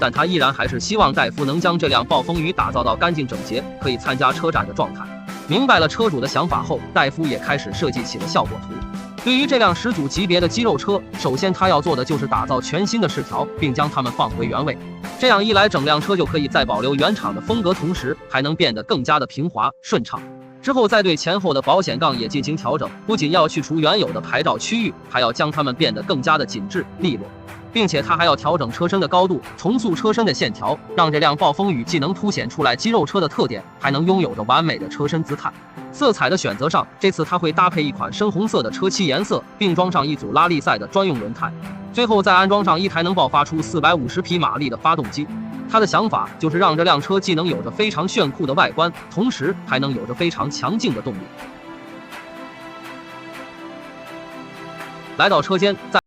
但他依然还是希望戴夫能将这辆暴风雨打造到干净整洁，可以参加车展的状态。明白了车主的想法后，戴夫也开始设计起了效果图。对于这辆始祖级别的肌肉车，首先他要做的就是打造全新的饰条，并将它们放回原位。这样一来，整辆车就可以在保留原厂的风格，同时还能变得更加的平滑顺畅。之后再对前后的保险杠也进行调整，不仅要去除原有的牌照区域，还要将它们变得更加的紧致利落，并且他还要调整车身的高度，重塑车身的线条，让这辆暴风雨既能凸显出来肌肉车的特点，还能拥有着完美的车身姿态。色彩的选择上，这次他会搭配一款深红色的车漆颜色，并装上一组拉力赛的专用轮胎，最后再安装上一台能爆发出450匹马力的发动机。他的想法就是让这辆车既能有着非常炫酷的外观，同时还能有着非常强劲的动力。来到车间，在